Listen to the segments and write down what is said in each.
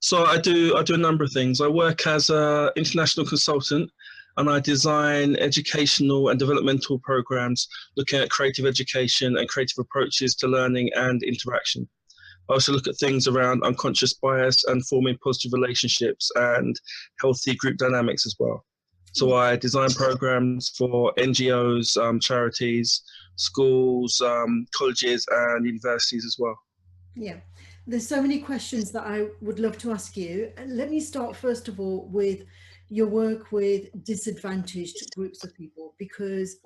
So I do a number of things. I work as an international consultant, and I design educational and developmental programs looking at creative education and creative approaches to learning and interaction. I also look at things around unconscious bias and forming positive relationships and healthy group dynamics as well. So I design programs for NGOs, charities, schools, colleges and universities as well. Yeah, there's so many questions that I would love to ask you. And let me start first of all with your work with disadvantaged groups of people, because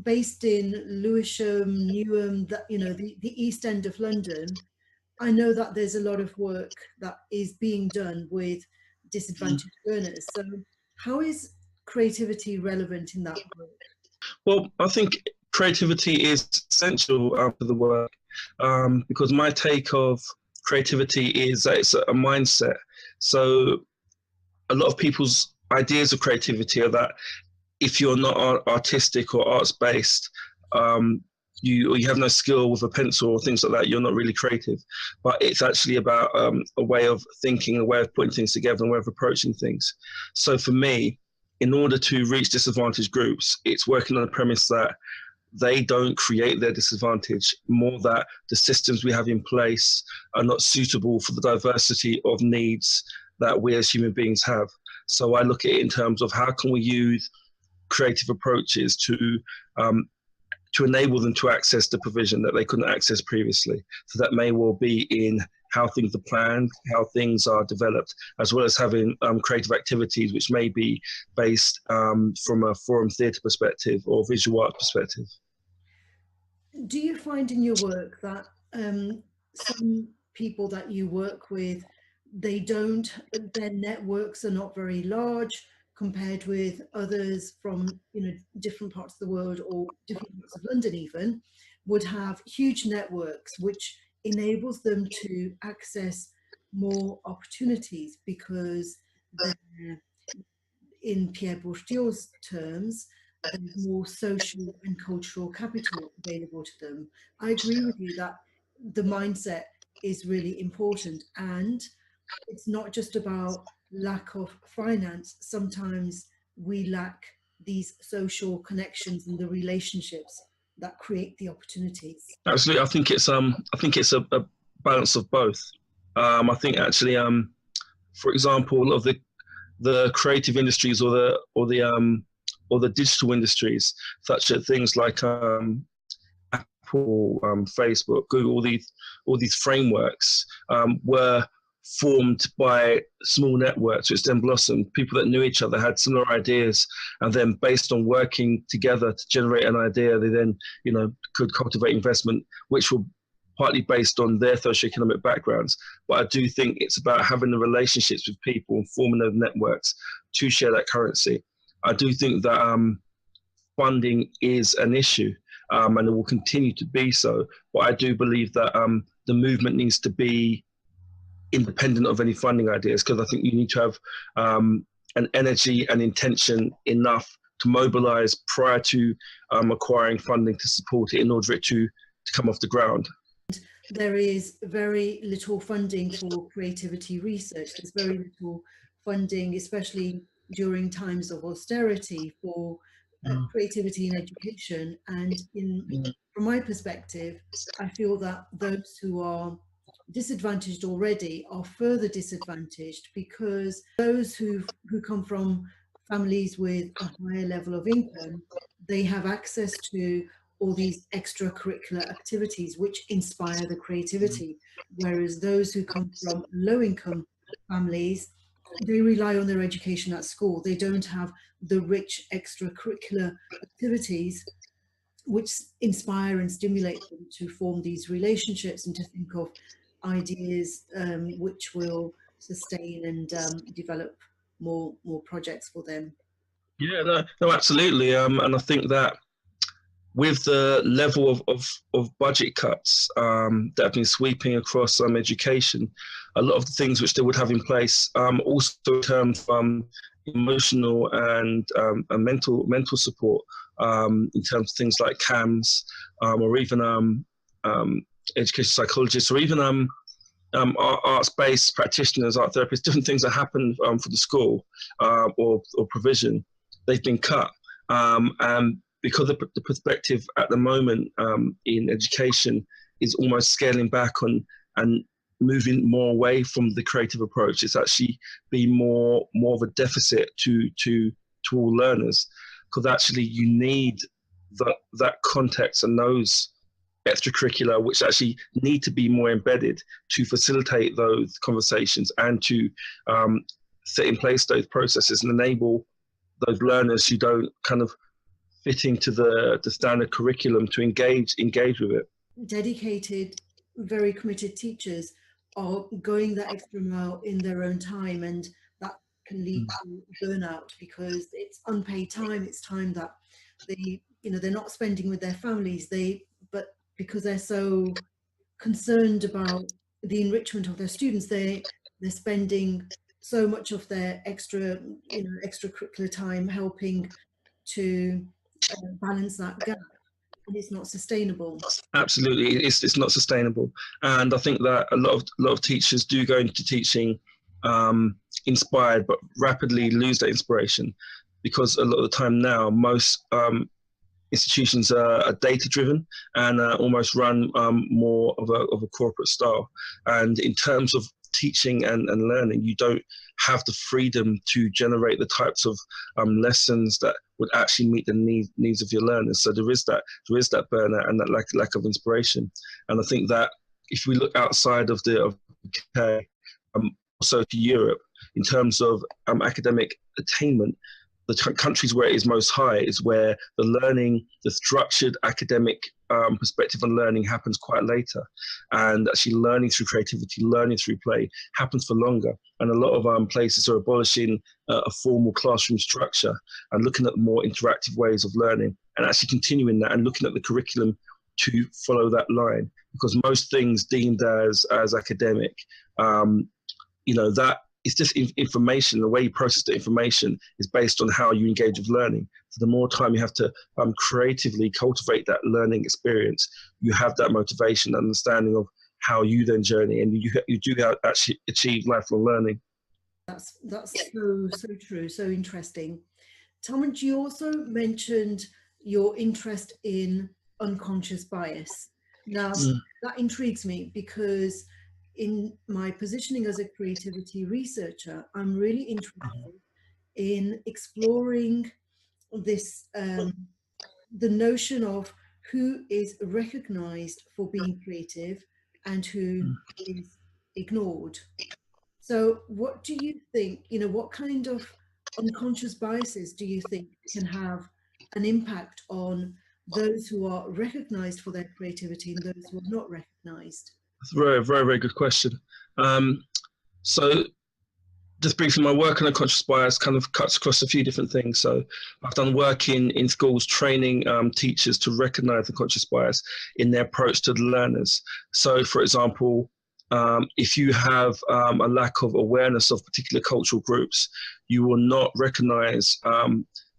based in Lewisham, Newham, that the East End of London, I know that there's a lot of work that is being done with disadvantaged learners. So how is creativity relevant in that work? Well, I think creativity is essential for the work, because my take of creativity is that it's a mindset. So a lot of people's ideas of creativity are that if you're not artistic or arts based, you have no skill with a pencil or things like that, you're not really creative. But it's actually about a way of thinking, a way of putting things together, and a way of approaching things. So for me, in order to reach disadvantaged groups, it's working on the premise that they don't create their disadvantage, more that the systems we have in place are not suitable for the diversity of needs that we as human beings have. So I look at it in terms of how can we use creative approaches to enable them to access the provision that they couldn't access previously. So that may well be in how things are planned, how things are developed, as well as having creative activities which may be based from a forum theatre perspective or visual art perspective. Do you find in your work that some people that you work with, their networks are not very large compared with others from different parts of the world or different parts of London even, would have huge networks which enables them to access more opportunities because they're, in Pierre Bourdieu's terms, there's more social and cultural capital available to them. I agree with you that the mindset is really important, and it's not just about lack of finance. Sometimes we lack these social connections and the relationships that create the opportunities. Absolutely, I think it's a balance of both. I think actually, for example, a lot of the creative industries or the digital industries, such as things like Apple, Facebook, Google, all these frameworks were formed by small networks which then blossomed. People that knew each other had similar ideas, and then based on working together to generate an idea, they then could cultivate investment, which were partly based on their socioeconomic backgrounds. But I do think it's about having the relationships with people and forming those networks to share that currency. I do think that funding is an issue, and it will continue to be so. But I do believe that the movement needs to be independent of any funding ideas, because I think you need to have an energy and intention enough to mobilize prior to acquiring funding to support it in order for it to come off the ground. There is very little funding for creativity research. There's very little funding, especially during times of austerity, for creativity in education. And from my perspective, I feel that those who are disadvantaged already are further disadvantaged, because those who come from families with a higher level of income, they have access to all these extracurricular activities which inspire the creativity, whereas those who come from low income families, they rely on their education at school. They don't have the rich extracurricular activities which inspire and stimulate them to form these relationships and to think of ideas which will sustain and develop more projects for them. Yeah, no, absolutely. And I think that with the level of budget cuts that have been sweeping across education, a lot of the things which they would have in place, also in terms of emotional and mental support, in terms of things like CAMS, or even education psychologists, or even arts-based practitioners, art therapists, different things that happen for the school or provision, they've been cut. And because the perspective at the moment in education is almost scaling back on and moving more away from the creative approach, it's actually been more of a deficit to all learners, because actually you need that context and those extracurricular which actually need to be more embedded to facilitate those conversations and to set in place those processes and enable those learners who don't kind of fit into the standard curriculum to engage with it. Dedicated, very committed teachers are going that extra mile in their own time, and that can lead to burnout because it's unpaid time. It's time that they're not spending with their families. But because they're so concerned about the enrichment of their students, they're spending so much of their extracurricular time helping to balance that gap, and it's not sustainable. Absolutely, it's not sustainable, and I think that a lot of teachers do go into teaching inspired, but rapidly lose that inspiration, because a lot of the time now most institutions are data driven and almost run more of a corporate style. And in terms of teaching and learning, you don't have the freedom to generate the types of lessons that would actually meet the needs of your learners. So there is that burnout and that lack of inspiration. And I think that if we look outside of the UK, also to Europe, in terms of academic attainment, the countries where it is most high is where the structured academic perspective on learning happens quite later. And actually learning through creativity, learning through play happens for longer. And a lot of places are abolishing a formal classroom structure and looking at more interactive ways of learning and actually continuing that and looking at the curriculum to follow that line. Because most things deemed as academic, that it's just information. The way you process the information is based on how you engage with learning. So the more time you have to creatively cultivate that learning experience, you have that motivation, understanding of how you then journey, and you do actually achieve lifelong learning. That's so true, so interesting. Talmud, you also mentioned your interest in unconscious bias. Now, that intrigues me because in my positioning as a creativity researcher, I'm really interested in exploring this, the notion of who is recognized for being creative and who is ignored. So what do you think, what kind of unconscious biases do you think can have an impact on those who are recognized for their creativity and those who are not recognized? That's a very, very, very good question. So just briefly, my work on unconscious bias kind of cuts across a few different things. So I've done work in schools training teachers to recognize unconscious bias in their approach to the learners. So for example, if you have a lack of awareness of particular cultural groups, you will not recognize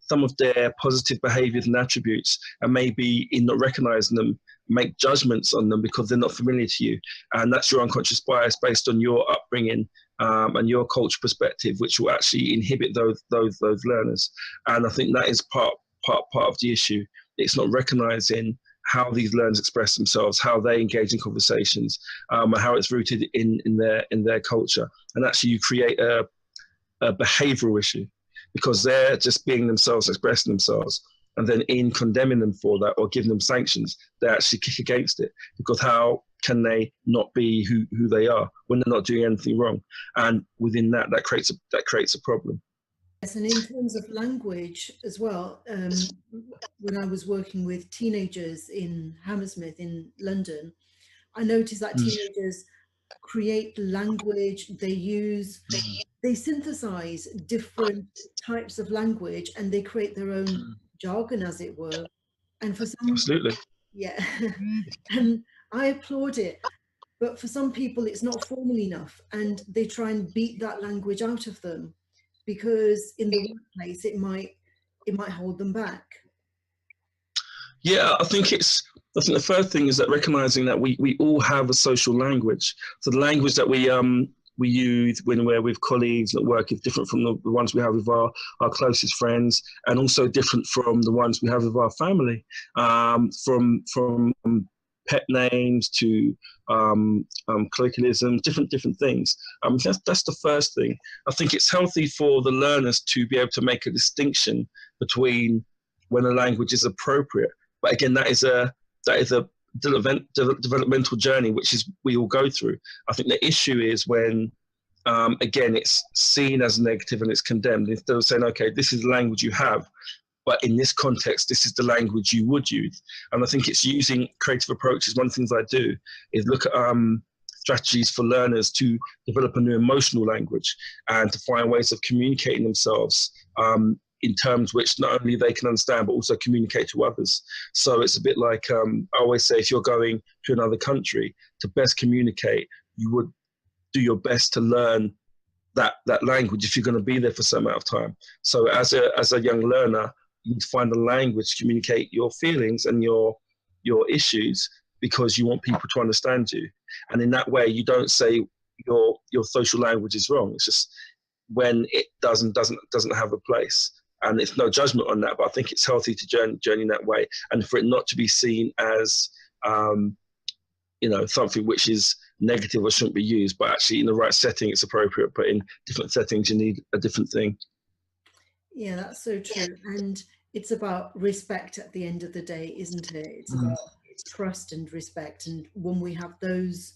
some of their positive behaviors and attributes, and maybe in not recognizing them, make judgments on them because they're not familiar to you. And that's your unconscious bias based on your upbringing and your culture perspective, which will actually inhibit those learners. And I think that is part of the issue. It's not recognizing how these learners express themselves, how they engage in conversations, and how it's rooted in their culture. And actually you create a behavioral issue because they're just being themselves, expressing themselves. And then in condemning them for that or giving them sanctions, they actually kick against it, because how can they not be who they are when they're not doing anything wrong? And within that creates a problem. Yes, and in terms of language as well, when I was working with teenagers in Hammersmith in London, I noticed that teenagers create language, they synthesize different types of language and they create their own jargon, as it were. And for some, Absolutely. yeah, and I applaud it. But for some people, it's not formal enough, and they try and beat that language out of them because in the workplace it might hold them back. Yeah, I think the first thing is that recognizing that we all have a social language. So the language that we use when we're with colleagues at work is different from the ones we have with our closest friends, and also different from the ones we have with our family. From pet names to colloquialism, different things. That's the first thing. I think it's healthy for the learners to be able to make a distinction between when a language is appropriate. But again, that is a developmental journey, which is we all go through. I think the issue is when, again, it's seen as negative and it's condemned. Instead of saying, okay, this is the language you have, but in this context, this is the language you would use. And I think it's using creative approaches. One of the things I do is look at strategies for learners to develop a new emotional language and to find ways of communicating themselves in terms which not only they can understand, but also communicate to others. So it's a bit like, I always say, if you're going to another country, to best communicate, you would do your best to learn that language if you're going to be there for some amount of time. So as a young learner, you need to find a language to communicate your feelings and your issues, because you want people to understand you. And in that way, you don't say your social language is wrong. It's just when it doesn't have a place. And it's no judgment on that, but I think it's healthy to journey in that way, and for it not to be seen as something which is negative or shouldn't be used, but actually in the right setting it's appropriate, but in different settings you need a different thing. Yeah, that's so true. And it's about respect at the end of the day, isn't it? It's about trust and respect. And when we have those,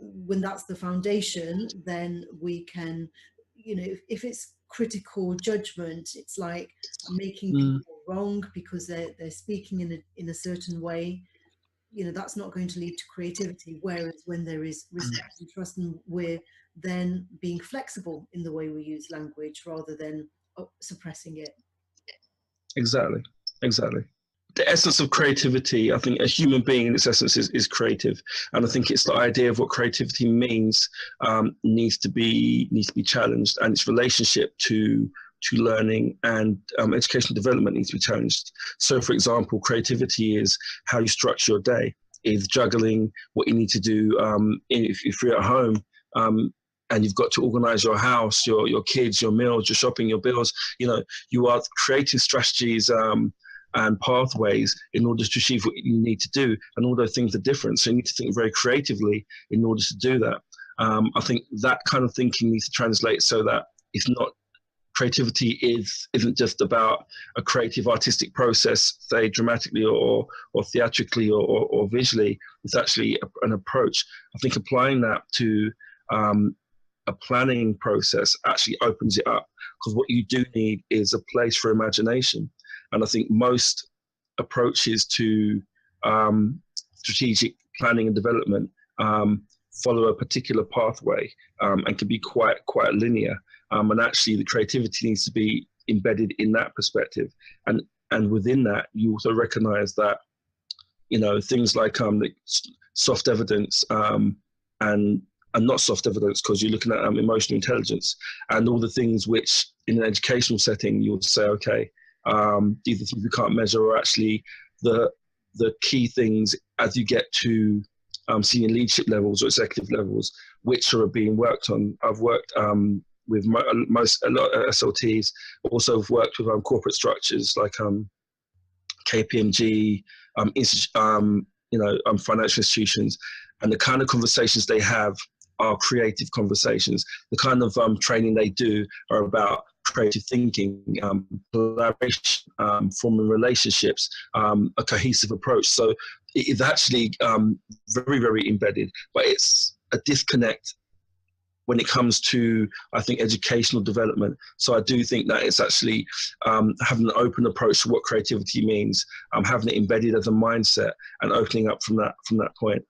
when that's the foundation, then we can, if it's critical judgment, it's like making people wrong because they're speaking in a certain way. That's not going to lead to creativity. Whereas when there is respect and trust, and we're then being flexible in the way we use language rather than suppressing it. Exactly. The essence of creativity, I think a human being in its essence is creative, and I think it's the idea of what creativity means needs to be challenged, and its relationship to learning and educational development needs to be challenged. So, for example, creativity is how you structure your day, is juggling what you need to do if you're at home. And you've got to organize your house, your kids, your meals, your shopping, your bills. You are creating strategies and pathways in order to achieve what you need to do. And all those things are different. So you need to think very creatively in order to do that. I think that kind of thinking needs to translate so that it's not, creativity isn't just about a creative artistic process, say dramatically or theatrically or visually. It's actually an approach. I think applying that to a planning process actually opens it up, because what you do need is a place for imagination. And I think most approaches to strategic planning and development follow a particular pathway and can be quite linear. And actually the creativity needs to be embedded in that perspective. And within that, you also recognize that, things like the soft evidence and not soft evidence, because you're looking at emotional intelligence and all the things which in an educational setting you would say, okay, these are things we can't measure, or actually the key things as you get to senior leadership levels or executive levels, which are being worked on. I've worked with a lot of SLTs, but also have worked with corporate structures like KPMG, financial institutions, and the kind of conversations they have are creative conversations. The kind of training they do are about creative thinking, collaboration, forming relationships, a cohesive approach. So it is actually very, very embedded, but it's a disconnect when it comes to, I think, educational development. So I do think that it's actually having an open approach to what creativity means, having it embedded as a mindset and opening up from that point.